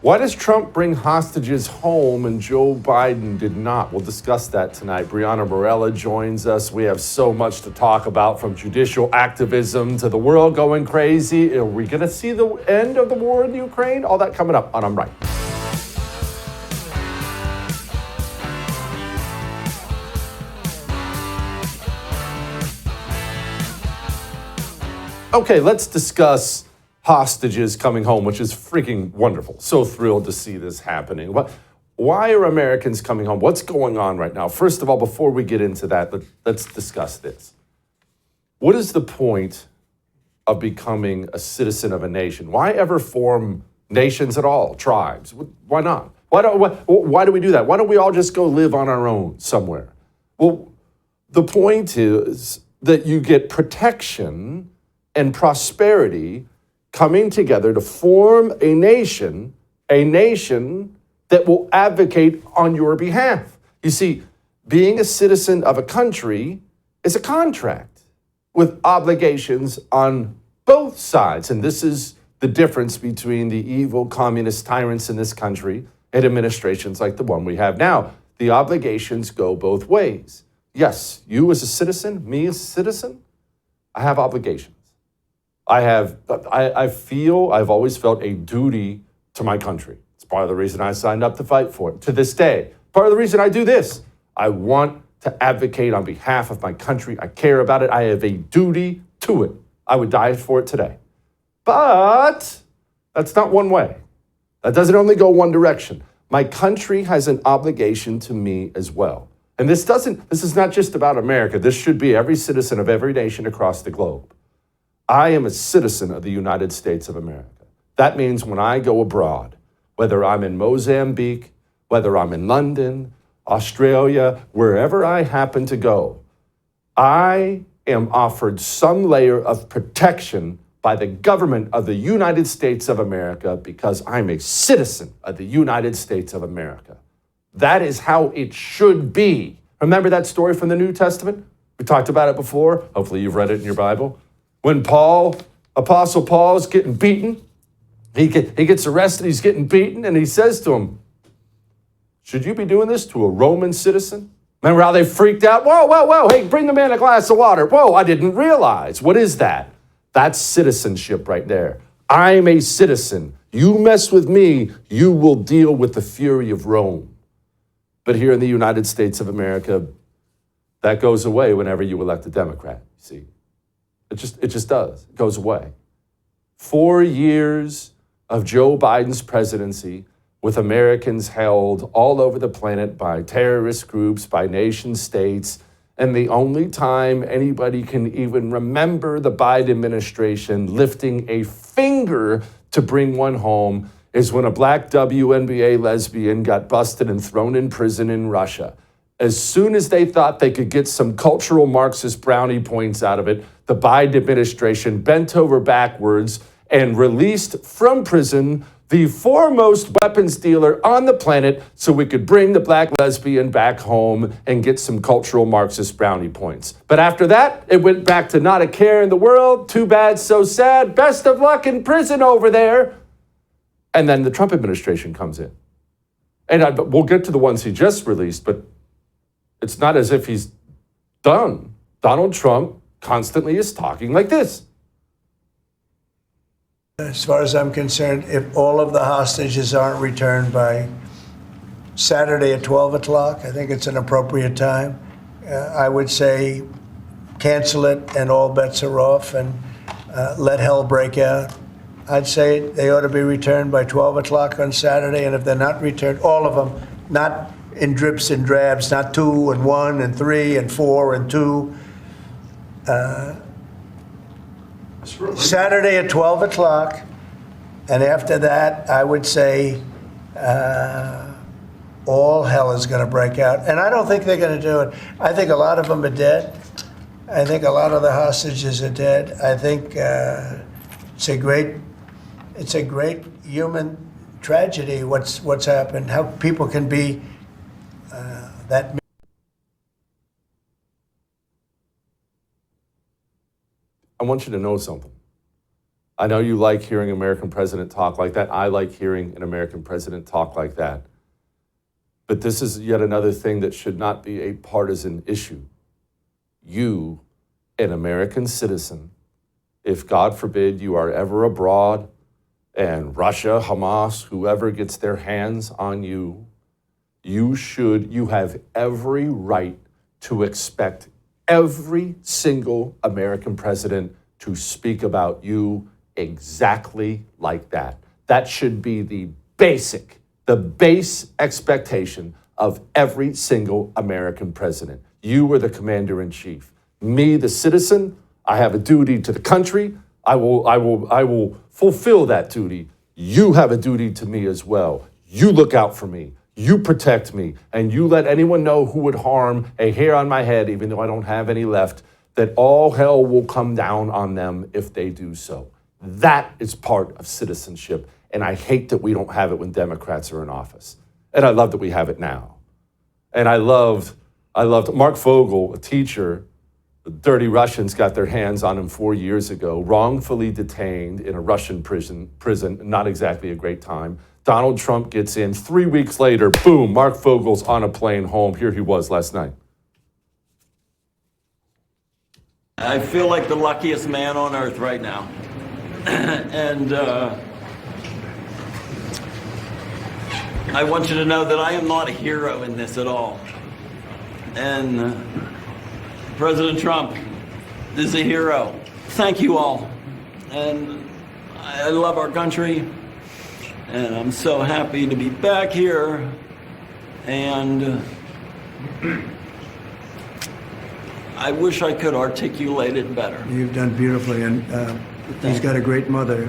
Why does Trump bring hostages home and Joe Biden did not? We'll discuss that tonight. Breanna Morello joins us. We have so much to talk about, from judicial activism to the world going crazy. Are we going to see the end of the war in Ukraine? All that coming up on I'm Right. Okay, let's discuss hostages coming home, which is freaking wonderful. So thrilled to see this happening. Why are Americans coming home? What's going on right now? First of all, before we get into that, let's discuss this. What is the point of becoming a citizen of a nation? Why ever form nations at all, tribes? Why not? Why do we do that? Why don't we all just go live on our own somewhere? Well, the point is that you get protection and prosperity coming together to form a nation that will advocate on your behalf. You see, being a citizen of a country is a contract with obligations on both sides. And this is the difference between the evil communist tyrants in this country and administrations like the one we have now. The obligations go both ways. Yes, you as a citizen, me as a citizen, I have obligations. I've always felt a duty to my country. It's part of the reason I signed up to fight for it. To this day, part of the reason I do this, I want to advocate on behalf of my country. I care about it. I have a duty to it. I would die for it today. But that's not one way. That doesn't only go one direction. My country has an obligation to me as well. And this is not just about America. This should be every citizen of every nation across the globe. I am a citizen of the United States of America. That means when I go abroad, whether I'm in Mozambique, whether I'm in London, Australia, wherever I happen to go, I am offered some layer of protection by the government of the United States of America because I'm a citizen of the United States of America. That is how it should be. Remember that story from the New Testament? We talked about it before. Hopefully you've read it in your Bible. When Apostle Paul is getting beaten, he gets arrested, he's getting beaten, and he says to him, should you be doing this to a Roman citizen? Remember how they freaked out? Whoa, hey, bring the man a glass of water. Whoa, I didn't realize. What is that? That's citizenship right there. I'm a citizen. You mess with me, you will deal with the fury of Rome. But here in the United States of America, that goes away whenever you elect a Democrat, you see. It just does. It goes away. 4 years of Joe Biden's presidency with Americans held all over the planet by terrorist groups, by nation states, and the only time anybody can even remember the Biden administration lifting a finger to bring one home is when a black WNBA lesbian got busted and thrown in prison in Russia. As soon as they thought they could get some cultural Marxist brownie points out of it, the Biden administration bent over backwards and released from prison the foremost weapons dealer on the planet so we could bring the black lesbian back home and get some cultural Marxist brownie points. But after that, it went back to not a care in the world. Too bad, so sad. Best of luck in prison over there. And then the Trump administration comes in. And we'll get to the ones he just released, but it's not as if he's done. Donald Trump constantly is talking like this. As far as I'm concerned, if all of the hostages aren't returned by Saturday at 12 o'clock, I think it's an appropriate time. I would say cancel it and all bets are off and let hell break out. I'd say they ought to be returned by 12 o'clock on Saturday, and if they're not returned, all of them, not in drips and drabs, not 2 and 1 and 3 and 4 and 2. Saturday at 12 o'clock, and after that, I would say all hell is going to break out. And I don't think they're going to do it. I think a lot of them are dead. I think a lot of the hostages are dead. I think it's a great human tragedy. What's happened? How people can be that. I want you to know something. I know you like hearing an American president talk like that. I like hearing an American president talk like that. But this is yet another thing that should not be a partisan issue. You, an American citizen, if God forbid you are ever abroad and Russia, Hamas, whoever gets their hands on you, you have every right to expect every single American president to speak about you exactly like that. That should be the base expectation of every single American president. You are the commander in chief. Me, the citizen, I have a duty to the country. I will fulfill that duty. You have a duty to me as well. You look out for me. You protect me, and you let anyone know who would harm a hair on my head, even though I don't have any left, that all hell will come down on them if they do so. That is part of citizenship, and I hate that we don't have it when Democrats are in office. And I love that we have it now. And I loved Mark Fogel, a teacher. The dirty Russians got their hands on him 4 years ago, wrongfully detained in a Russian prison, not exactly a great time. Donald Trump gets in. 3 weeks later, boom, Mark Fogel's on a plane home. Here he was last night. I feel like the luckiest man on earth right now. And I want you to know that I am not a hero in this at all. And President Trump is a hero. Thank you all. And I love our country. And I'm so happy to be back here. And I wish I could articulate it better. You've done beautifully, and he's got a great mother.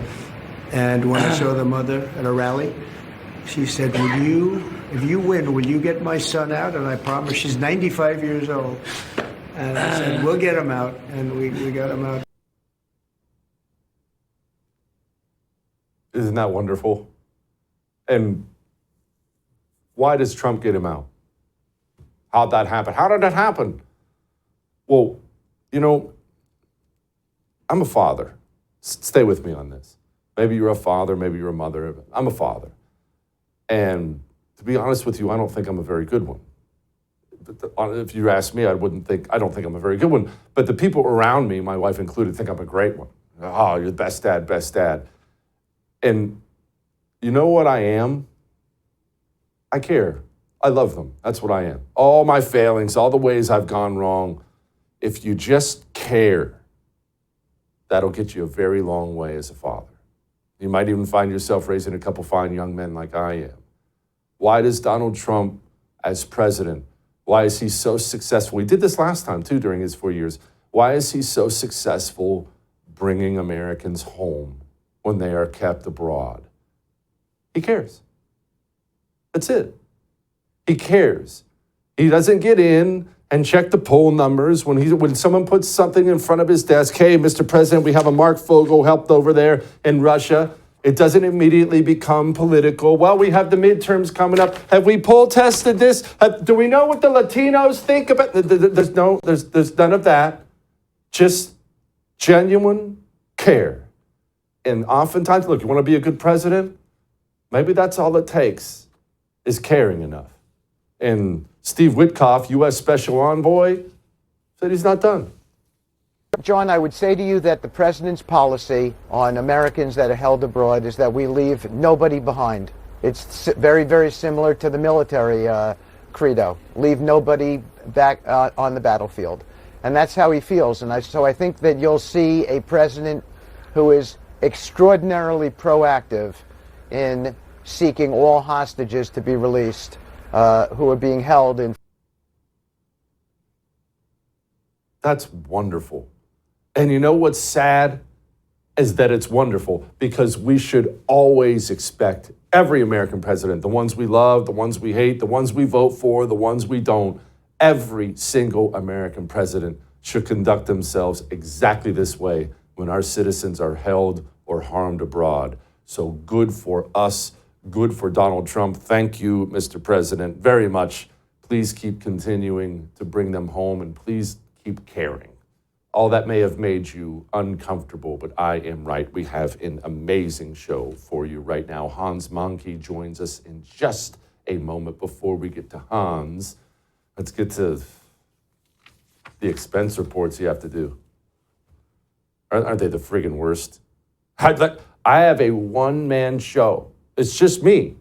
And when I saw the mother at a rally, she said, if you win, will you get my son out? And I promised. She's 95 years old. And I said, we'll get him out. And we got him out. Isn't that wonderful? And why does Trump get him out? How'd that happen? How did that happen? Well, you know, I'm a father. Stay with me on this. Maybe you're a father, maybe you're a mother. I'm a father. And to be honest with you, I don't think I'm a very good one. If you ask me, I don't think I'm a very good one. But the people around me, my wife included, think I'm a great one. Oh, you're the best dad, best dad. And you know what I am? I care. I love them. That's what I am. All my failings, all the ways I've gone wrong, if you just care, that'll get you a very long way as a father. You might even find yourself raising a couple fine young men like I am. Why does Donald Trump, as president, why is he so successful? We did this last time, too, during his 4 years. Why is he so successful bringing Americans home when they are kept abroad? He cares. That's it. He cares. He doesn't get in and check the poll numbers when someone puts something in front of his desk. Hey, Mr. President, we have a Mark Fogel helped over there in Russia. It doesn't immediately become political. Well, we have the midterms coming up. Have we poll tested this? Do we know what the Latinos think about? There's none of that. Just genuine care. And oftentimes, look, you want to be a good president? Maybe that's all it takes, is caring enough. And Steve Witkoff, U.S. Special Envoy, said he's not done. John, I would say to you that the president's policy on Americans that are held abroad is that we leave nobody behind. It's very, very similar to the military credo. Leave nobody back on the battlefield. And that's how he feels. And so I think that you'll see a president who is extraordinarily proactive in seeking all hostages to be released who are being held in. That's wonderful. And you know what's sad is that it's wonderful, because we should always expect every American president, the ones we love, the ones we hate, the ones we vote for, the ones we don't, every single American president should conduct themselves exactly this way when our citizens are held or harmed abroad. So good for us, good for Donald Trump. Thank you, Mr. President, very much. Please keep continuing to bring them home, and please keep caring. All that may have made you uncomfortable, but I am right. We have an amazing show for you right now. Hans Mahncke joins us in just a moment. Before we get to Hans, let's get to the expense reports you have to do. Aren't they the friggin' worst? I have a one-man show. It's just me.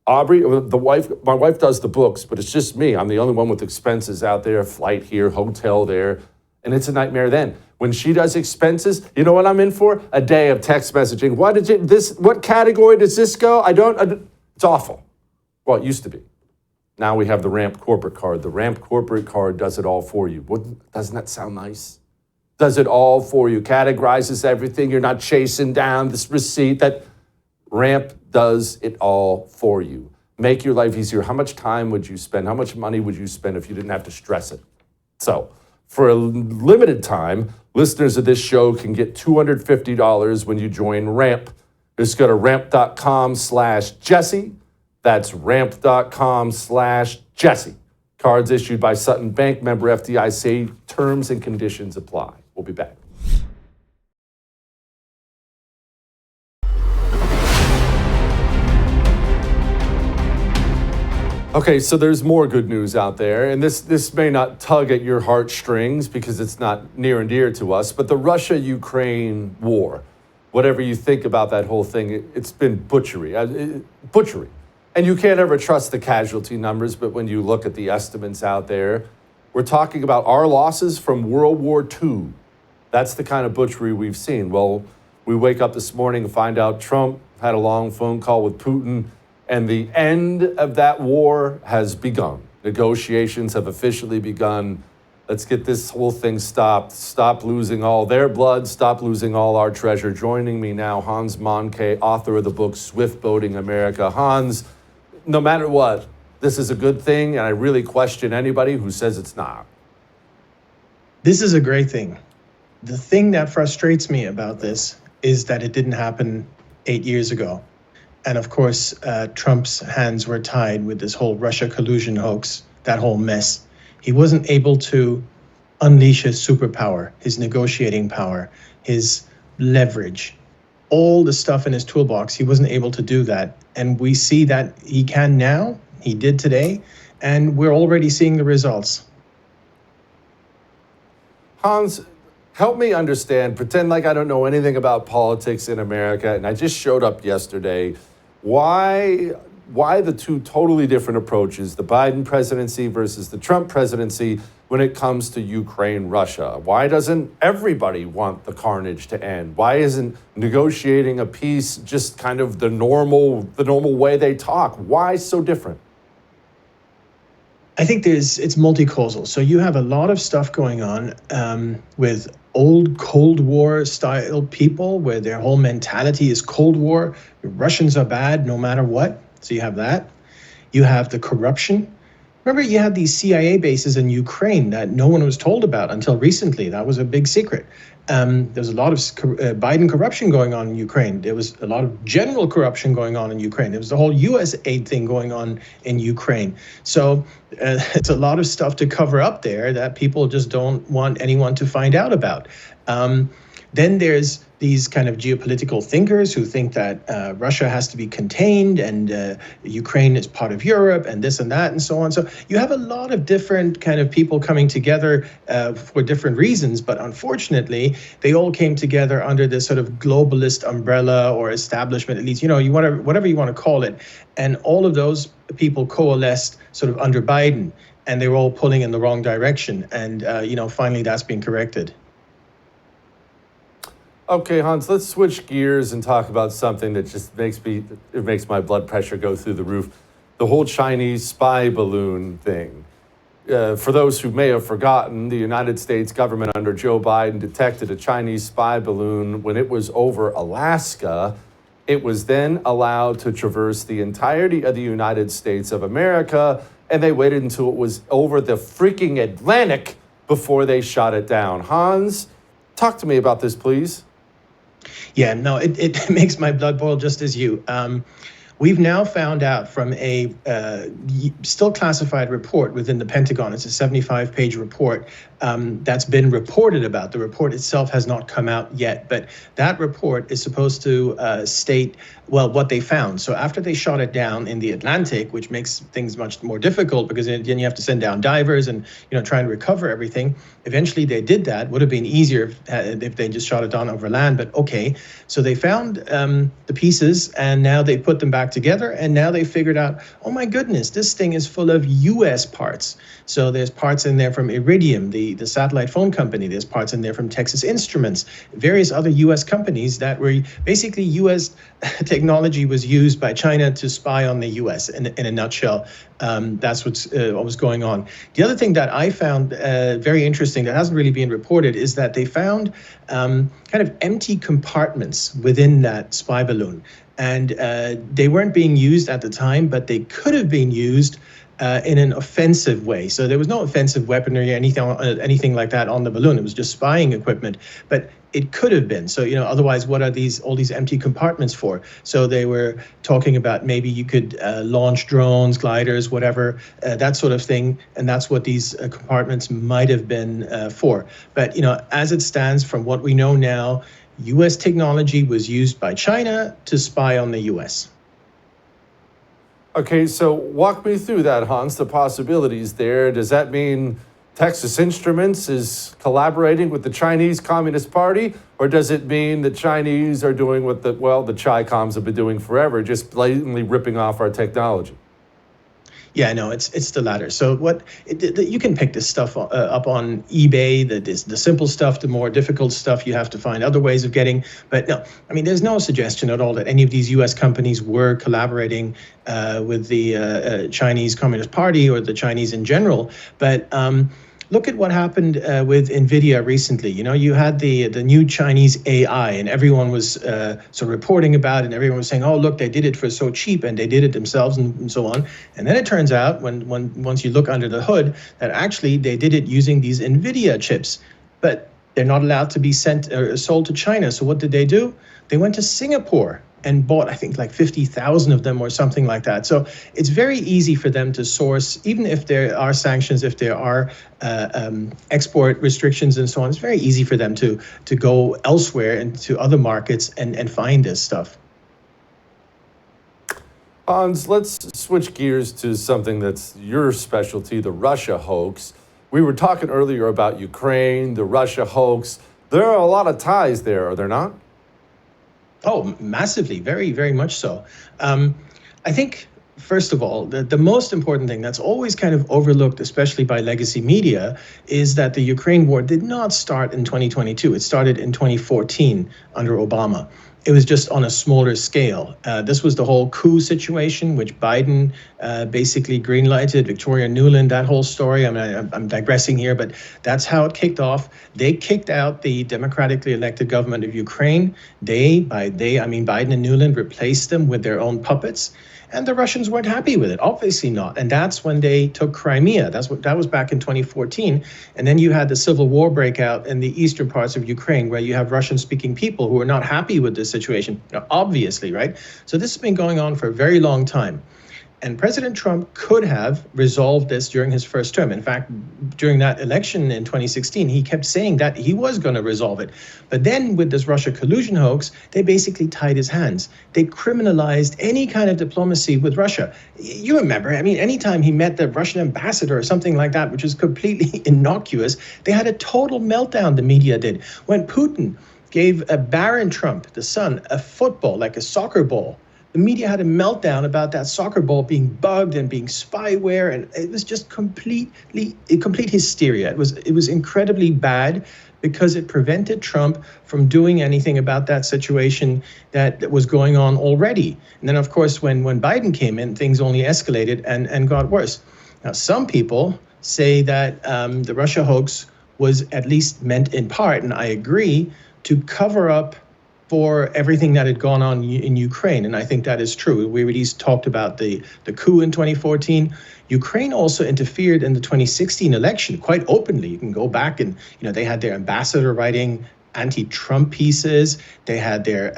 Aubrey, my wife does the books, but it's just me. I'm the only one with expenses out there, flight here, hotel there. And it's a nightmare then. When she does expenses, you know what I'm in for? A day of text messaging. What category does this go? It's awful. Well, it used to be. Now we have the Ramp corporate card. The Ramp corporate card does it all for you. Doesn't that sound nice? Does it all for you. Categorizes everything. You're not chasing down this receipt. That Ramp does it all for you. Make your life easier. How much time would you spend? How much money would you spend if you didn't have to stress it? So, for a limited time, listeners of this show can get $250 when you join Ramp. Just go to ramp.com/Jesse. That's ramp.com/Jesse. Cards issued by Sutton Bank, member FDIC. Terms and conditions apply. We'll be back. Okay, so there's more good news out there, and this may not tug at your heartstrings because it's not near and dear to us, but the Russia-Ukraine war, whatever you think about that whole thing, it's been butchery. And you can't ever trust the casualty numbers, but when you look at the estimates out there, we're talking about our losses from World War II. That's the kind of butchery we've seen. Well, we wake up this morning and find out Trump had a long phone call with Putin, and the end of that war has begun. Negotiations have officially begun. Let's get this whole thing stopped. Stop losing all their blood. Stop losing all our treasure. Joining me now, Hans Mahncke, author of the book Swift Boating America. Hans, no matter what, this is a good thing, and I really question anybody who says it's not. This is a great thing. The thing that frustrates me about this is that it didn't happen 8 years ago. And of course, Trump's hands were tied with this whole Russia collusion hoax, that whole mess. He wasn't able to unleash his superpower, his negotiating power, his leverage, all the stuff in his toolbox. He wasn't able to do that. And we see that he can now. He did today. And we're already seeing the results. Hans, help me understand, pretend like I don't know anything about politics in America, and I just showed up yesterday. Why the two totally different approaches, the Biden presidency versus the Trump presidency, when it comes to Ukraine, Russia? Why doesn't everybody want the carnage to end? Why isn't negotiating a peace just kind of the normal way they talk? Why so different? I think it's multi-causal. So you have a lot of stuff going on with old Cold War style people where their whole mentality is Cold War. The Russians are bad no matter what. So you have that. You have the corruption. Remember, you had these CIA bases in Ukraine that no one was told about until recently. That was a big secret. There's a lot of Biden corruption going on in Ukraine. There was a lot of general corruption going on in Ukraine. There was the whole U.S. aid thing going on in Ukraine. So it's a lot of stuff to cover up there that people just don't want anyone to find out about. Then there's these kind of geopolitical thinkers who think that Russia has to be contained and Ukraine is part of Europe and this and that and so on. So you have a lot of different kind of people coming together for different reasons. But unfortunately, they all came together under this sort of globalist umbrella or establishment, at least, whatever you want to call it. And all of those people coalesced sort of under Biden, and they were all pulling in the wrong direction. And, finally, that's being corrected. Okay, Hans, let's switch gears and talk about something that just makes my blood pressure go through the roof. The whole Chinese spy balloon thing. For those who may have forgotten, the United States government under Joe Biden detected a Chinese spy balloon when it was over Alaska. It was then allowed to traverse the entirety of the United States of America, and they waited until it was over the freaking Atlantic before they shot it down. Hans, talk to me about this, please. Yeah, no, it makes my blood boil just as you. We've now found out from a still classified report within the Pentagon. It's a 75-page report that's been reported about. The report itself has not come out yet, but that report is supposed to state, well, what they found. So after they shot it down in the Atlantic, which makes things much more difficult because then you have to send down divers and try and recover everything. Eventually they did that. Would have been easier if they just shot it down over land, but okay. So they found the pieces and now they put them back together, and now they figured out, oh my goodness, this thing is full of US parts. So there's parts in there from Iridium, the satellite phone company. There's parts in there from Texas Instruments, various other US companies that were basically US technology was used by China to spy on the US in a nutshell. That's what was going on. The other thing that I found very interesting that hasn't really been reported is that they found kind of empty compartments within that spy balloon. And they weren't being used at the time, but they could have been used in an offensive way. So there was no offensive weaponry or anything like that on the balloon. It was just spying equipment, but it could have been. So, otherwise, what are all these empty compartments for? So they were talking about maybe you could launch drones, gliders, whatever, that sort of thing. And that's what these compartments might have been for. But, as it stands from what we know now, U.S. technology was used by China to spy on the U.S. Okay, so walk me through that, Hans, the possibilities there. Does that mean Texas Instruments is collaborating with the Chinese Communist Party? Or does it mean the Chinese are doing what the Chi-Coms have been doing forever, just blatantly ripping off our technology? Yeah, no, it's the latter. So you can pick this stuff up on eBay, the simple stuff, the more difficult stuff you have to find other ways of getting. But no, I mean, there's no suggestion at all that any of these U.S. companies were collaborating with the Chinese Communist Party or the Chinese in general. But look at what happened with NVIDIA recently. You had the new Chinese AI, and everyone was sort of reporting about it, and everyone was saying, oh, look, they did it for so cheap, and they did it themselves, and so on. And then it turns out, once you look under the hood, that actually they did it using these NVIDIA chips. But they're not allowed to be sent or sold to China. So what did they do? They went to Singapore and bought, I think, like 50,000 of them or something like that. So it's very easy for them to source, even if there are sanctions, if there are export restrictions and so on, it's very easy for them to go elsewhere and to other markets and find this stuff. Hans, let's switch gears to something that's your specialty, the Russia hoax. We were talking earlier about Ukraine, the Russia hoax. There are a lot of ties there, are there not? Oh, massively, very, very much so. I think, first of all, the most important thing that's always kind of overlooked, especially by legacy media, is that the Ukraine war did not start in 2022. It started in 2014 under Obama. It was just on a smaller scale. This was the whole coup situation, which Biden basically greenlighted, Victoria Nuland, that whole story. I mean, I'm digressing here, but that's how it kicked off. They kicked out the democratically elected government of Ukraine. I mean Biden and Nuland replaced them with their own puppets. And the Russians weren't happy with it, obviously not. And that's when they took Crimea. That was back in 2014. And then you had the civil war breakout in the eastern parts of Ukraine, where you have Russian-speaking people who are not happy with this situation, obviously, right? So this has been going on for a very long time. And President Trump could have resolved this during his first term. In fact, during that election in 2016, he kept saying that he was going to resolve it. But then with this Russia collusion hoax, they basically tied his hands. They criminalized any kind of diplomacy with Russia. You remember, I mean, anytime he met the Russian ambassador or something like that, which is completely innocuous, they had a total meltdown, the media did. When Putin gave Baron Trump, the son, a football, like a soccer ball, the media had a meltdown about that soccer ball being bugged and being spyware, and it was just complete hysteria. It was incredibly bad because it prevented Trump from doing anything about that situation that was going on already. And then, of course, when Biden came in, things only escalated and got worse. Now, some people say that the Russia hoax was at least meant in part, and I agree, to cover up for everything that had gone on in Ukraine. And I think that is true. We already talked about the coup in 2014. Ukraine also interfered in the 2016 election quite openly. You can go back and, they had their ambassador writing anti-Trump pieces. They had their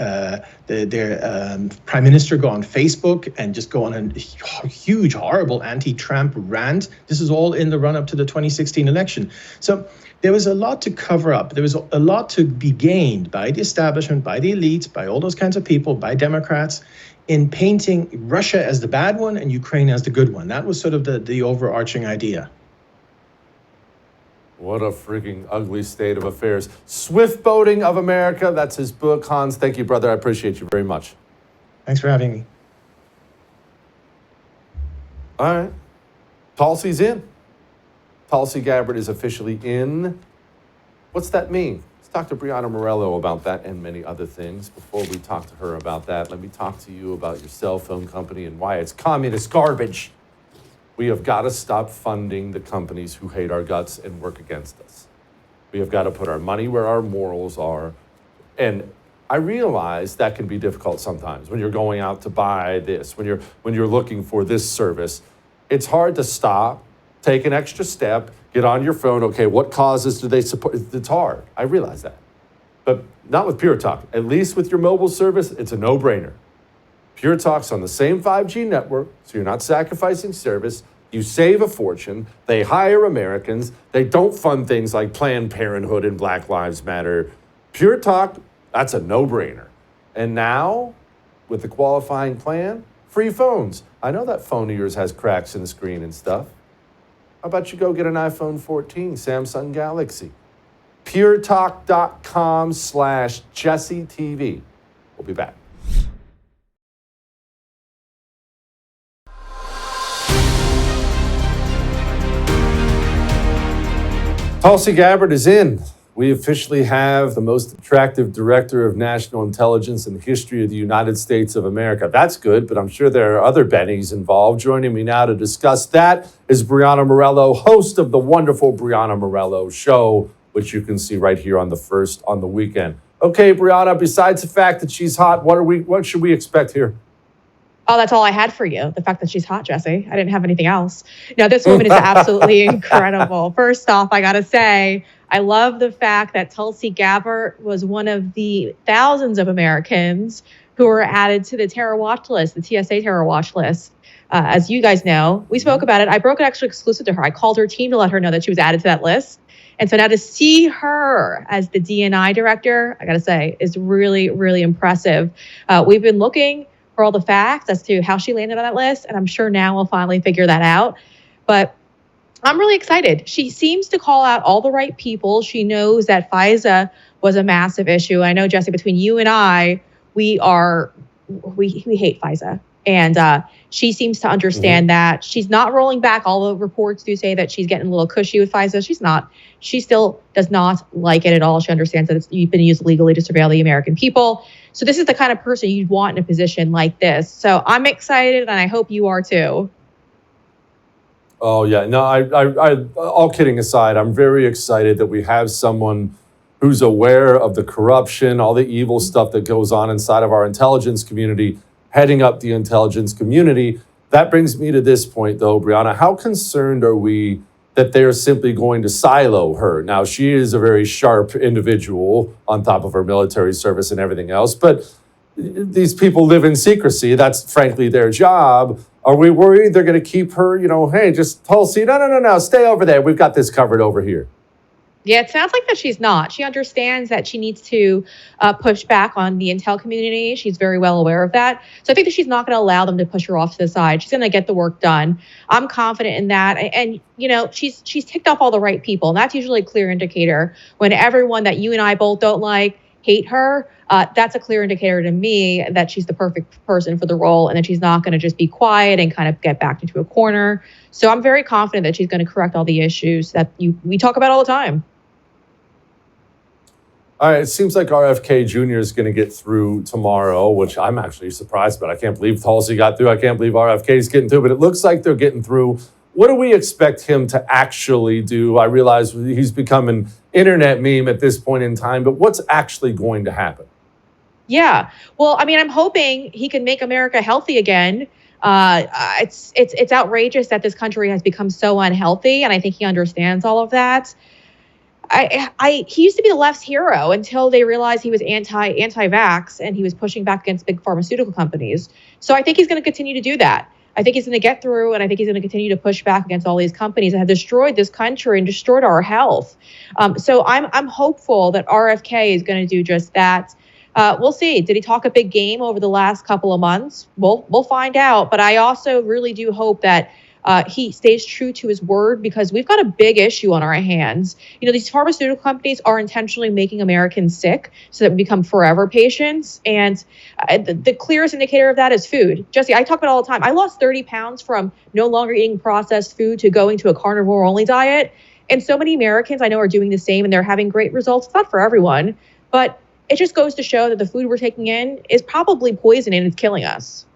prime minister go on Facebook and just go on a huge, horrible anti-Trump rant. This is all in the run-up to the 2016 election. So there was a lot to cover up. There was a lot to be gained by the establishment, by the elites, by all those kinds of people, by Democrats, in painting Russia as the bad one and Ukraine as the good one. That was sort of the overarching idea. What a freaking ugly state of affairs. Swift Boating of America, that's his book. Hans, thank you, brother. I appreciate you very much. Thanks for having me. All right. Tulsi's in. Tulsi Gabbard is officially in. What's that mean? Let's talk to Breanna Morello about that and many other things. Before we talk to her about that, let me talk to you about your cell phone company and why it's communist garbage. We have got to stop funding the companies who hate our guts and work against us. We have got to put our money where our morals are. And I realize that can be difficult sometimes when you're going out to buy this, when you're looking for this service. It's hard to stop, take an extra step, get on your phone. Okay, what causes do they support? It's hard. I realize that. But not with Pure Talk. At least with your mobile service, it's a no-brainer. Pure Talk's on the same 5G network, so you're not sacrificing service. You save a fortune. They hire Americans. They don't fund things like Planned Parenthood and Black Lives Matter. Pure Talk, that's a no-brainer. And now, with the qualifying plan, free phones. I know that phone of yours has cracks in the screen and stuff. How about you go get an iPhone 14, Samsung Galaxy? puretalk.com/JesseTV. We'll be back. Tulsi Gabbard is in. We officially have the most attractive director of national intelligence in the history of the United States of America. That's good, but I'm sure there are other Bennies involved. Joining me now to discuss that is Breanna Morello, host of the wonderful Breanna Morello Show, which you can see right here on the First on the Weekend. Okay, Breanna, besides the fact that she's hot, what should we expect here? Oh, that's all I had for you. The fact that she's hot, Jesse. I didn't have anything else. No, this woman is absolutely incredible. First off, I got to say, I love the fact that Tulsi Gabbard was one of the thousands of Americans who were added to the terror watch list, the TSA terror watch list. As you guys know, we spoke about it. I broke it actually exclusive to her. I called her team to let her know that she was added to that list. And so now to see her as the DNI director, I got to say, is really, really impressive. We've been looking for all the facts as to how she landed on that list, and I'm sure now we'll finally figure that out. But I'm really excited. She seems to call out all the right people. She knows that FISA was a massive issue. I know, Jesse, between you and I, we hate FISA. And she seems to understand that. She's not rolling back. All the reports do say that she's getting a little cushy with FISA. She's not. She still does not like it at all. She understands that it's been used legally to surveil the American people. So this is the kind of person you'd want in a position like this. So I'm excited, and I hope you are too. Oh, yeah. No, I all kidding aside, I'm very excited that we have someone who's aware of the corruption, all the evil stuff that goes on inside of our intelligence community, heading up the intelligence community. That brings me to this point, though, Breanna. How concerned are we that they're simply going to silo her? Now, she is a very sharp individual on top of her military service and everything else, but these people live in secrecy. That's frankly their job. Are we worried they're going to keep her, hey, just Tulsi, no, stay over there. We've got this covered over here. Yeah, it sounds like that she's not. She understands that she needs to push back on the intel community. She's very well aware of that. So I think that she's not going to allow them to push her off to the side. She's going to get the work done. I'm confident in that. And she's ticked off all the right people. And that's usually a clear indicator. When everyone that you and I both don't like hate her, that's a clear indicator to me that she's the perfect person for the role and that she's not going to just be quiet and kind of get backed into a corner. So I'm very confident that she's going to correct all the issues that we talk about all the time. All right, it seems like RFK Jr. is going to get through tomorrow, which I'm actually surprised, but I can't believe Tulsi got through. I can't believe RFK is getting through, but it looks like they're getting through. What do we expect him to actually do? I realize he's become an internet meme at this point in time, but what's actually going to happen? Yeah, well, I mean, I'm hoping he can make America healthy again. It's outrageous that this country has become so unhealthy, and I think he understands all of that. He used to be the left's hero until they realized he was anti-vax and he was pushing back against big pharmaceutical companies. So I think he's going to continue to do that. I think he's going to get through, and I think he's going to continue to push back against all these companies that have destroyed this country and destroyed our health. So I'm hopeful that RFK is going to do just that. We'll see. Did he talk a big game over the last couple of months? We'll find out. But I also really do hope that he stays true to his word, because we've got a big issue on our hands. These pharmaceutical companies are intentionally making Americans sick so that we become forever patients. And the clearest indicator of that is food. Jesse, I talk about it all the time. I lost 30 pounds from no longer eating processed food to going to a carnivore only diet. And so many Americans I know are doing the same, and they're having great results. It's not for everyone, but it just goes to show that the food we're taking in is probably poison and it's killing us.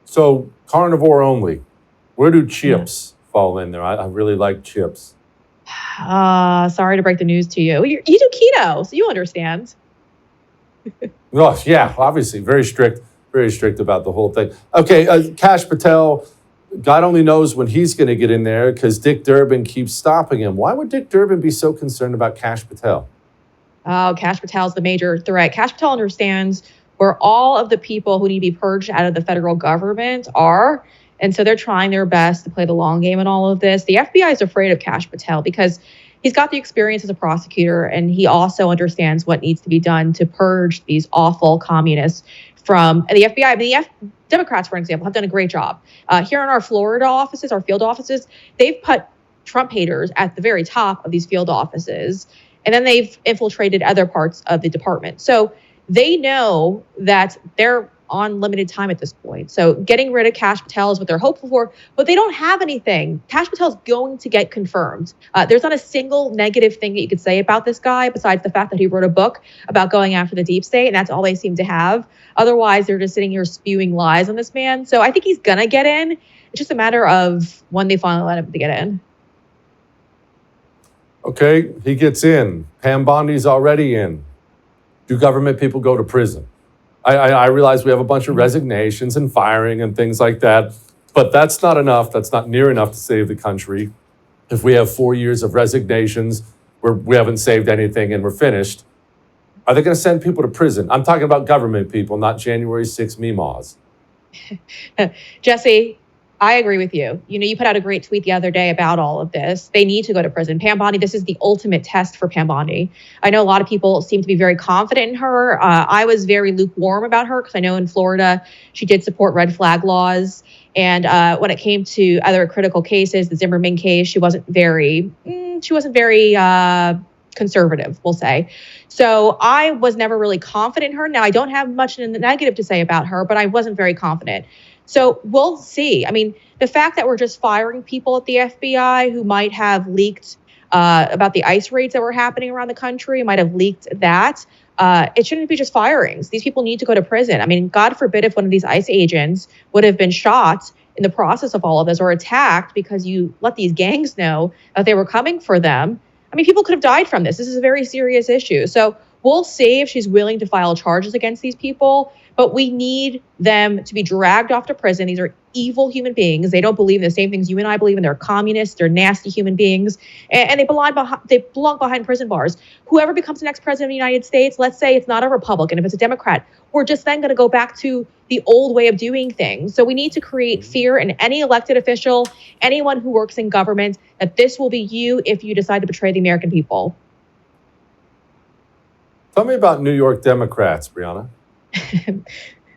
So carnivore only. Where do chips fall in there? I really like chips. Sorry to break the news to you. You do keto, so you understand. Oh, yeah, obviously. Very strict about the whole thing. Okay, Kash Patel, God only knows when he's going to get in there, because Dick Durbin keeps stopping him. Why would Dick Durbin be so concerned about Kash Patel? Oh, Kash Patel's the major threat. Kash Patel understands where all of the people who need to be purged out of the federal government are. And so they're trying their best to play the long game in all of this. The FBI is afraid of Kash Patel because he's got the experience as a prosecutor, and he also understands what needs to be done to purge these awful communists from the FBI. The Democrats, for example, have done a great job. Here in our Florida offices, our field offices, they've put Trump haters at the very top of these field offices. And then they've infiltrated other parts of the department. So they know that they're on limited time at this point. So getting rid of Kash Patel is what they're hopeful for, but they don't have anything. Kash Patel is going to get confirmed. There's not a single negative thing that you could say about this guy besides the fact that he wrote a book about going after the deep state, and that's all they seem to have. Otherwise, they're just sitting here spewing lies on this man. So I think he's going to get in. It's just a matter of when they finally let him to get in. Okay, he gets in. Pam Bondi's already in. Do government people go to prison? I realize we have a bunch of resignations and firing and things like that, but that's not enough. That's not near enough to save the country. If we have 4 years of resignations where we haven't saved anything and we're finished, are they going to send people to prison? I'm talking about government people, not January 6 meemaws. Jesse, I agree with you. You put out a great tweet the other day about all of this. They need to go to prison. Pam Bondi, this is the ultimate test for Pam Bondi. I know a lot of people seem to be very confident in her. I was very lukewarm about her because I know in Florida she did support red flag laws. And when it came to other critical cases, the Zimmerman case, she wasn't very conservative, we'll say. So I was never really confident in her. Now, I don't have much in the negative to say about her, but I wasn't very confident. So we'll see. I mean, the fact that we're just firing people at the FBI who might have leaked about the ICE raids that were happening around the country, might have leaked that. It shouldn't be just firings. These people need to go to prison. I mean, God forbid if one of these ICE agents would have been shot in the process of all of this or attacked because you let these gangs know that they were coming for them. I mean, people could have died from this. This is a very serious issue. So we'll see if she's willing to file charges against these people. But we need them to be dragged off to prison. These are evil human beings. They don't believe in the same things you and I believe in. They're communists. They're nasty human beings. And they belong behind prison bars. Whoever becomes the next president of the United States, let's say it's not a Republican, if it's a Democrat, we're just then going to go back to the old way of doing things. So we need to create fear in any elected official, anyone who works in government, that this will be you if you decide to betray the American people. Tell me about New York Democrats, Breanna.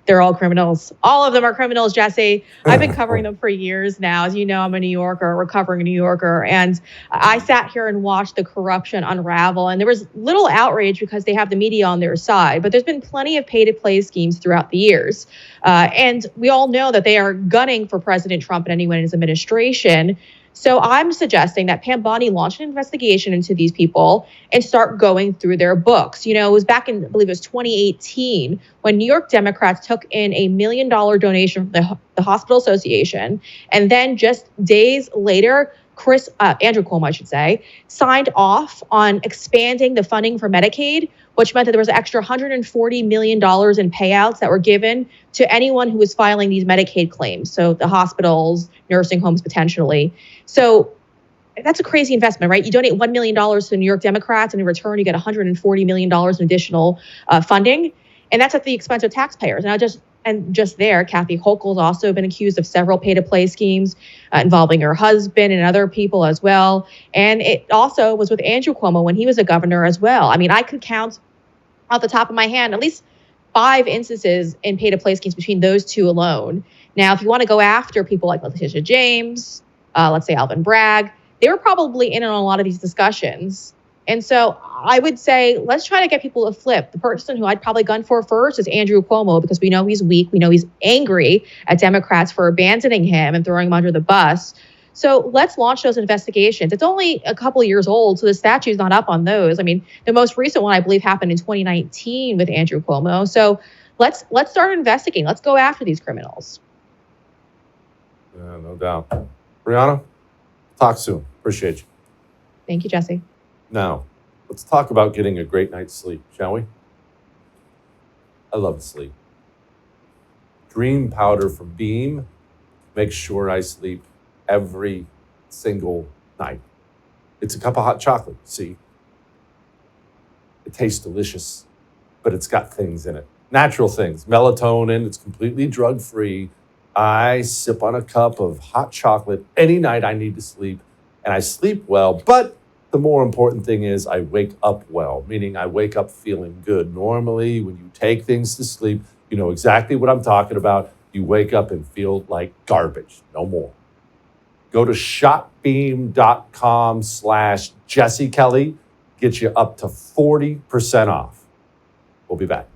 They're all criminals. All of them are criminals, Jesse. I've been covering them for years now. As you know, I'm a New Yorker, a recovering New Yorker. And I sat here and watched the corruption unravel. And there was little outrage because they have the media on their side. But there's been plenty of pay-to-play schemes throughout the years. And we all know that they are gunning for President Trump and anyone in his administration. So I'm suggesting that Pam Bondi launch an investigation into these people and start going through their books. It was back in, I believe it was 2018, when New York Democrats took in $1 million donation from the Hospital Association. And then just days later, Andrew Cuomo, I should say, signed off on expanding the funding for Medicaid, which meant that there was an extra $140 million in payouts that were given to anyone who was filing these Medicaid claims. So the hospitals, nursing homes, potentially. So that's a crazy investment, right? You donate $1 million to the New York Democrats, and in return, you get $140 million in additional funding. And that's at the expense of taxpayers. And just there, Kathy Hochul's also been accused of several pay-to-play schemes involving her husband and other people as well. And it also was with Andrew Cuomo when he was a governor as well. I mean, I could count off the top of my hand at least 5 instances in pay-to-play schemes between those two alone. Now, if you want to go after people like Letitia James, let's say Alvin Bragg, they were probably in on a lot of these discussions. And so I would say, let's try to get people to flip. The person who I'd probably gun for first is Andrew Cuomo, because we know he's weak. We know he's angry at Democrats for abandoning him and throwing him under the bus. So let's launch those investigations. It's only a couple of years old, so the statute's not up on those. I mean, the most recent one, I believe, happened in 2019 with Andrew Cuomo. So let's start investigating. Let's go after these criminals. Yeah, no doubt. Breanna, talk soon. Appreciate you. Thank you, Jesse. Now, let's talk about getting a great night's sleep, shall we? I love sleep. Dream powder from Beam makes sure I sleep every single night. It's a cup of hot chocolate, see? It tastes delicious, but it's got things in it. Natural things, melatonin, it's completely drug-free. I sip on a cup of hot chocolate any night I need to sleep, and I sleep well, but the more important thing is I wake up well, meaning I wake up feeling good. Normally, when you take things to sleep, you know exactly what I'm talking about. You wake up and feel like garbage. No more. Go to shopbeam.com/Jesse Kelly. Get you up to 40% off. We'll be back.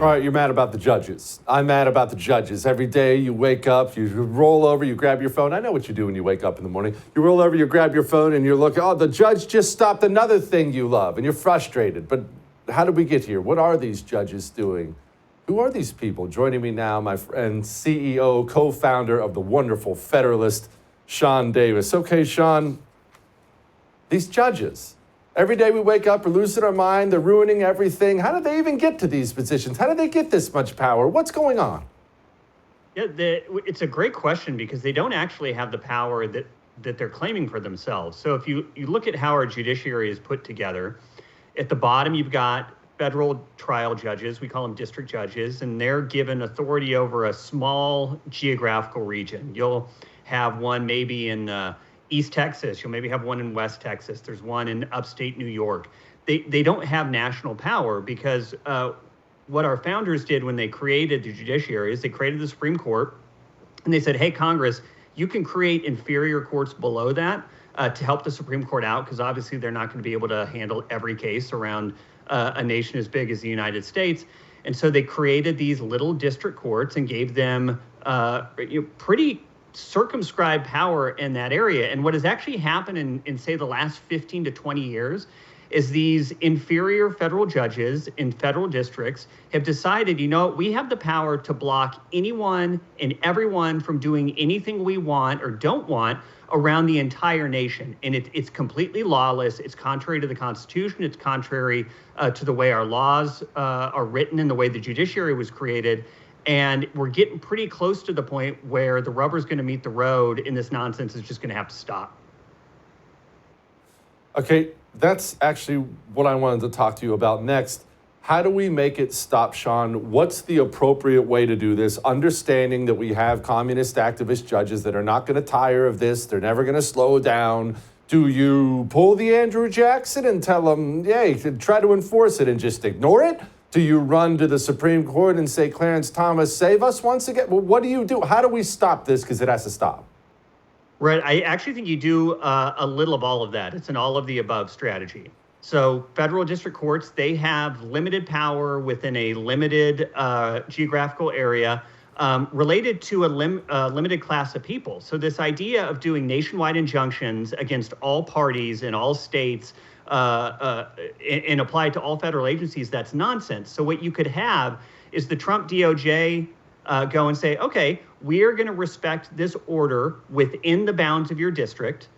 All right, you're mad about the judges. I'm mad about the judges. Every day you wake up, you roll over, you grab your phone. I know what you do when you wake up in the morning. You roll over, you grab your phone, and you're looking, oh, the judge just stopped another thing you love, and you're frustrated. But how did we get here? What are these judges doing? Who are these people? Joining me now, my friend, CEO, co-founder of the wonderful Federalist, Sean Davis. Okay, Sean, these judges. Every day we wake up, we're losing our mind, they're ruining everything. How did they even get to these positions? How did they get this much power? What's going on? Yeah, it's a great question because they don't actually have the power that they're claiming for themselves. So if you look at how our judiciary is put together, at the bottom you've got federal trial judges, we call them district judges, and they're given authority over a small geographical region. You'll have one maybe in East Texas, you'll maybe have one in West Texas, there's one in upstate New York. They don't have national power because what our founders did when they created the judiciary is they created the Supreme Court, and they said, hey, Congress, you can create inferior courts below that to help the Supreme Court out, because obviously they're not going to be able to handle every case around a nation as big as the United States. And so they created these little district courts and gave them pretty circumscribed power in that area. And what has actually happened in say, the last 15 to 20 years is these inferior federal judges in federal districts have decided, we have the power to block anyone and everyone from doing anything we want or don't want around the entire nation. And it's completely lawless. It's contrary to the Constitution. It's contrary to the way our laws are written and the way the judiciary was created. And we're getting pretty close to the point where the rubber's going to meet the road and this nonsense is just going to have to stop. Okay, that's actually what I wanted to talk to you about next. How do we make it stop, Sean? What's the appropriate way to do this? Understanding that we have communist activist judges that are not going to tire of this. They're never going to slow down. Do you pull the Andrew Jackson and tell them, hey, try to enforce it and just ignore it? Do you run to the Supreme Court and say, Clarence Thomas, save us once again? Well, what do you do? How do we stop this? Because it has to stop. Right. I actually think you do a little of all of that. It's an all of the above strategy. So federal district courts, they have limited power within a limited geographical area related to a limited class of people. So this idea of doing nationwide injunctions against all parties in all states and applied to all federal agencies, that's nonsense. So what you could have is the Trump DOJ go and say, okay, we are going to respect this order within the bounds of your district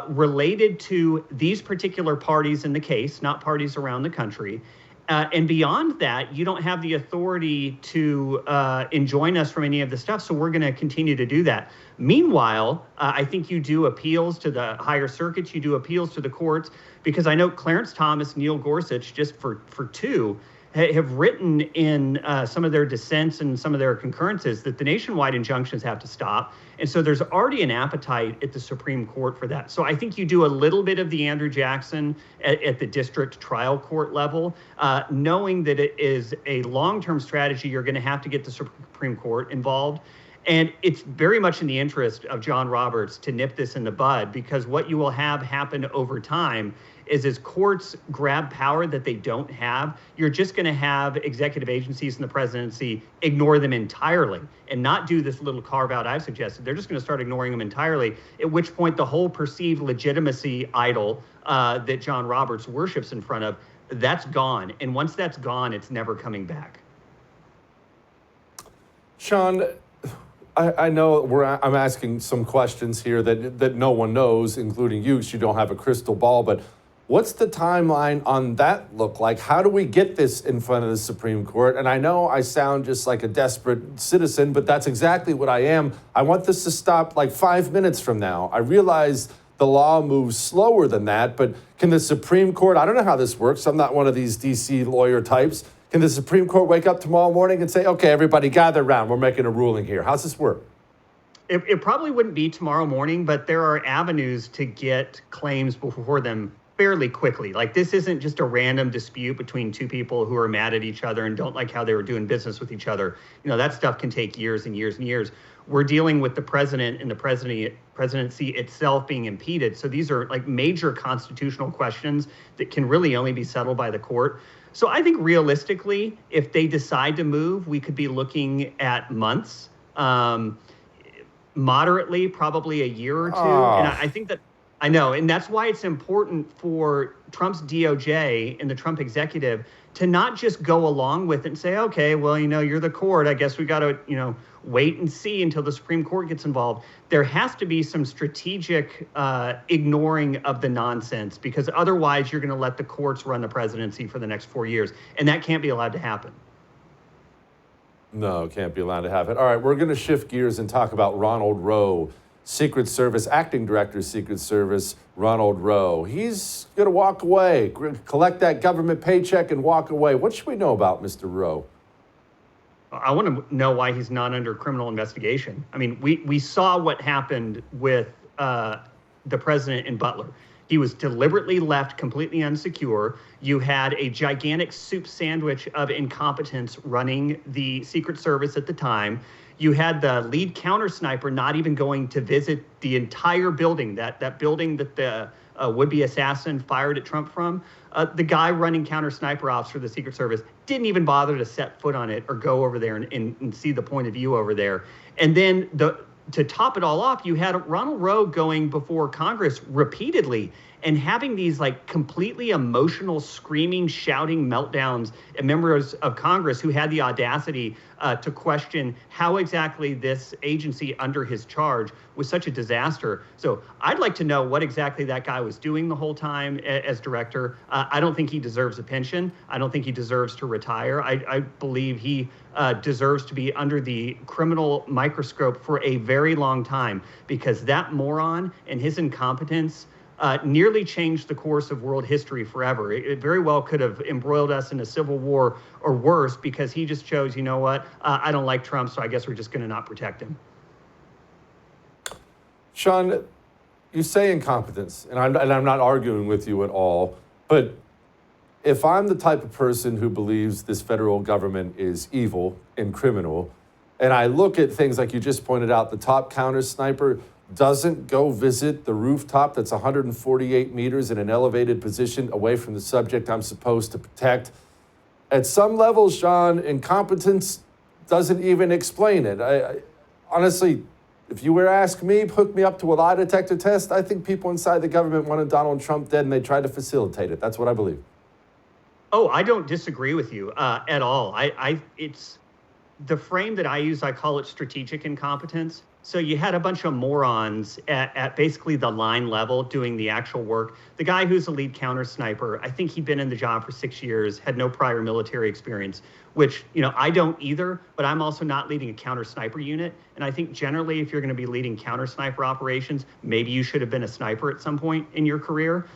related to these particular parties in the case, not parties around the country. And beyond that, you don't have the authority to enjoin us from any of the stuff. So we're going to continue to do that. Meanwhile, I think you do appeals to the higher circuits. You do appeals to the courts, because I know Clarence Thomas, Neil Gorsuch, just for two, have written in some of their dissents and some of their concurrences that the nationwide injunctions have to stop. And so there's already an appetite at the Supreme Court for that. So I think you do a little bit of the Andrew Jackson at the district trial court level, knowing that it is a long-term strategy. You're going to have to get the Supreme Court involved. And it's very much in the interest of John Roberts to nip this in the bud, because what you will have happen over time is as courts grab power that they don't have, you're just going to have executive agencies and the presidency ignore them entirely and not do this little carve out I've suggested. They're just going to start ignoring them entirely, at which point the whole perceived legitimacy idol that John Roberts worships in front of, that's gone. And once that's gone, it's never coming back. Sean, I know I'm asking some questions here that no one knows, including you, so you don't have a crystal ball, but what's the timeline on that look like? How do we get this in front of the Supreme Court? And I know I sound just like a desperate citizen, but that's exactly what I am. I want this to stop like 5 minutes from now. I realize the law moves slower than that, but can the Supreme Court, I don't know how this works, I'm not one of these DC lawyer types, can the Supreme Court wake up tomorrow morning and say, okay, everybody gather around, we're making a ruling here? How's this work? It probably wouldn't be tomorrow morning, but there are avenues to get claims before them fairly quickly. Like, this isn't just a random dispute between two people who are mad at each other and don't like how they were doing business with each other. You know, that stuff can take years and years and years. We're dealing with the president and the presidency itself being impeded. So these are like major constitutional questions that can really only be settled by the court. So I think realistically, if they decide to move, we could be looking at months, moderately, probably a year or two. And I think that, I know, and that's why it's important for Trump's DOJ and the Trump executive to not just go along with it and say, okay, well, you know, you're the court, I guess we got to, you know, wait and see until the Supreme Court gets involved. There has to be some strategic ignoring of the nonsense, because otherwise you're going to let the courts run the presidency for the next 4 years, and that can't be allowed to happen. No, can't be allowed to happen. All right, we're going to shift gears and talk about Ronald Rowe, Secret Service, acting director, Secret Service, Ronald Rowe. He's going to walk away, collect that government paycheck and walk away. What should we know about Mr. Rowe? I want to know why he's not under criminal investigation. I mean, we saw what happened with the president in Butler. He was deliberately left completely unsecure. You had a gigantic soup sandwich of incompetence running the Secret Service at the time. You had the lead counter sniper not even going to visit the entire building, that building that the would-be assassin fired at Trump from. The guy running counter sniper ops for the Secret Service didn't even bother to set foot on it or go over there and see the point of view over there. And then to top it all off, you had Ronald Rowe going before Congress repeatedly and having these like completely emotional, screaming, shouting meltdowns at members of Congress who had the audacity to question how exactly this agency under his charge was such a disaster. So I'd like to know what exactly that guy was doing the whole time as director. I don't think he deserves a pension. I don't think he deserves to retire. I believe he deserves to be under the criminal microscope for a very long time, because that moron and his incompetence nearly changed the course of world history forever. It very well could have embroiled us in a civil war or worse, because he just chose, you know what, I don't like Trump, so I guess we're just going to not protect him. Sean, you say incompetence, and I'm not arguing with you at all, but if I'm the type of person who believes this federal government is evil and criminal, and I look at things like you just pointed out, the top counter sniper doesn't go visit the rooftop that's 148 meters in an elevated position away from the subject I'm supposed to protect. At some level, Sean, incompetence doesn't even explain it. I honestly, if you were to ask me, hook me up to a lie detector test, I think people inside the government wanted Donald Trump dead and they tried to facilitate it. That's what I believe. Oh, I don't disagree with you at all. It's the frame that I use, I call it strategic incompetence. So you had a bunch of morons at basically the line level doing the actual work. The guy who's the lead counter sniper, I think he'd been in the job for 6 years, had no prior military experience, which, I don't either, but I'm also not leading a counter sniper unit. And I think generally, if you're going to be leading counter sniper operations, maybe you should have been a sniper at some point in your career,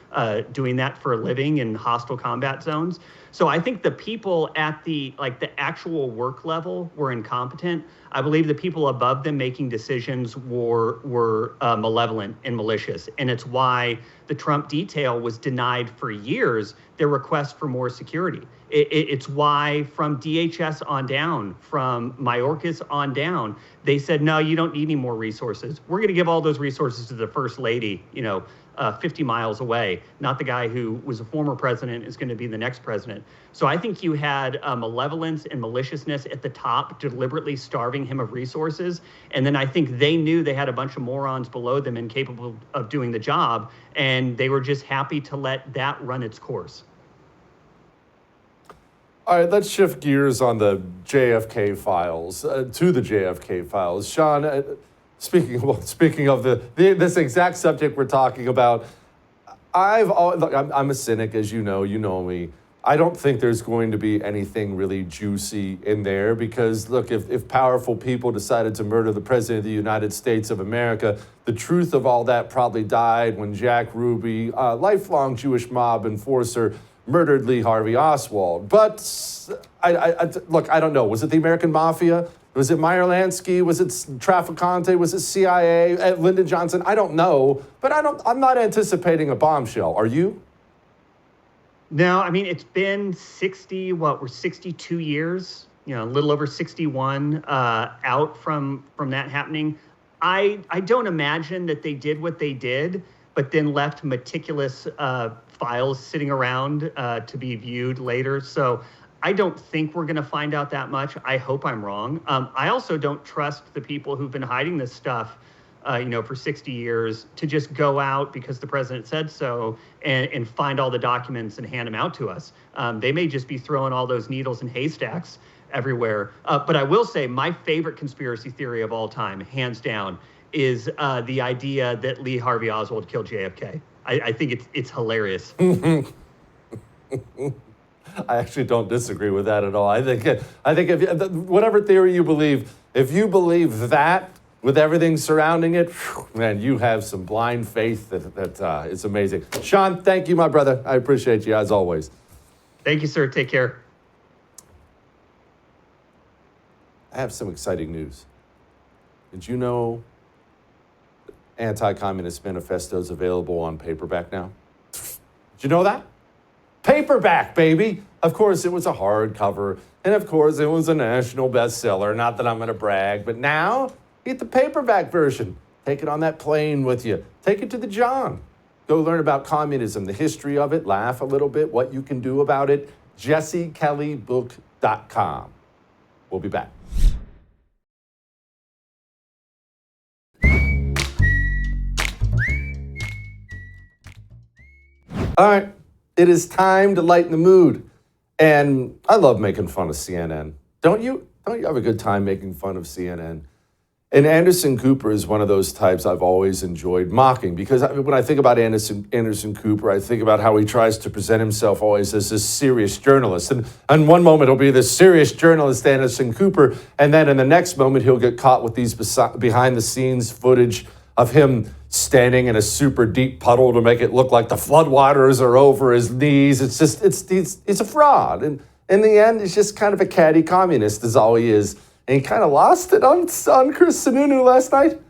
doing that for a living in hostile combat zones. So I think the people at the actual work level were incompetent. I believe the people above them making decisions were malevolent and malicious. And it's why the Trump detail was denied for years their request for more security. It's why from DHS on down, from Mayorkas on down, they said, no, you don't need any more resources. We're going to give all those resources to the first lady, 50 miles away, not the guy who was a former president is going to be the next president. So I think you had malevolence and maliciousness at the top, deliberately starving him of resources. And then I think they knew they had a bunch of morons below them incapable of doing the job, and they were just happy to let that run its course. All right, let's shift gears on the JFK files, to the JFK files. Sean, speaking of this exact subject we're talking about, I'm a cynic, as you know me. I don't think there's going to be anything really juicy in there because, look, if powerful people decided to murder the President of the United States of America, the truth of all that probably died when Jack Ruby, a lifelong Jewish mob enforcer, murdered Lee Harvey Oswald. But look, I don't know. Was it the American Mafia? Was it Meyer Lansky? Was it Trafficante? Was it CIA? Lyndon Johnson? I don't know. But I'm not anticipating a bombshell. Are you? No, I mean, it's been 62 years, a little over 61 out from that happening. I don't imagine that they did what they did, but then left meticulous files sitting around to be viewed later. So I don't think we're going to find out that much. I hope I'm wrong. I also don't trust the people who've been hiding this stuff, for 60 years to just go out because the president said so and find all the documents and hand them out to us. They may just be throwing all those needles in haystacks everywhere. But I will say my favorite conspiracy theory of all time, hands down, is the idea that Lee Harvey Oswald killed JFK. I think it's hilarious. I actually don't disagree with that at all. I think if whatever theory you believe, if you believe that with everything surrounding it, man, you have some blind faith that is amazing. Sean, thank you, my brother. I appreciate you as always. Thank you, sir. Take care. I have some exciting news. Did you know Anti-Communist Manifesto is available on paperback now? Did you know that? Paperback, baby. Of course, it was a hardcover, and of course, it was a national bestseller. Not that I'm going to brag, but now get the paperback version. Take it on that plane with you. Take it to the John. Go learn about communism, the history of it, laugh a little bit, what you can do about it. JesseKellyBook.com. We'll be back. All right, it is time to lighten the mood. And I love making fun of CNN. Don't you? Don't you have a good time making fun of CNN? And Anderson Cooper is one of those types I've always enjoyed mocking because when I think about Anderson Cooper, I think about how he tries to present himself always as this serious journalist. And one moment he'll be this serious journalist, Anderson Cooper, and then in the next moment he'll get caught with these behind-the-scenes footage of him standing in a super deep puddle to make it look like the floodwaters are over his knees. It's just, he's a fraud. And in the end, he's just kind of a catty communist is all he is. And he kind of lost it on Chris Sununu last night.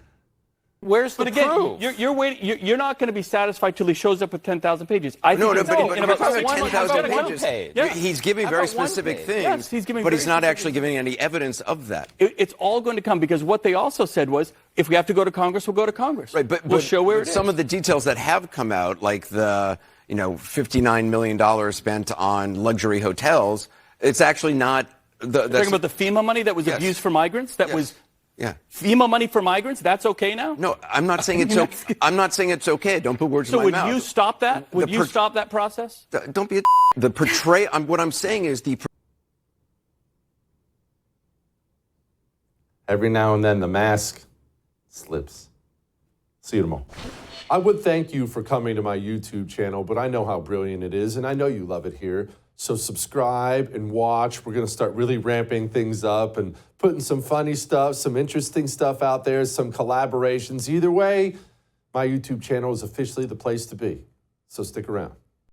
Where's the proof? You're waiting. You're not going to be satisfied till he shows up with 10,000 pages. But we're talking about 10,000 pages. Yes. He's giving very specific things, yes, but he's not actually giving any evidence of that. It's all going to come because what they also said was, if we have to go to Congress, we'll go to Congress. Right, but we'll show where it is. Some of the details that have come out, like the $59 million spent on luxury hotels, it's actually not. Talking about the FEMA money that was abused for migrants. That was. Yeah. FEMA money for migrants, that's okay now? No, I'm not saying it's okay. I'm not saying it's okay. Don't put words in my mouth. So would you stop that? Would you stop that process? Don't be the portray. What I'm saying is every now and then the mask slips. See you tomorrow. I would thank you for coming to my YouTube channel, but I know how brilliant it is, and I know you love it here. So subscribe and watch. We're going to start really ramping things up and putting some funny stuff, some interesting stuff out there, some collaborations. Either way, my YouTube channel is officially the place to be. So stick around.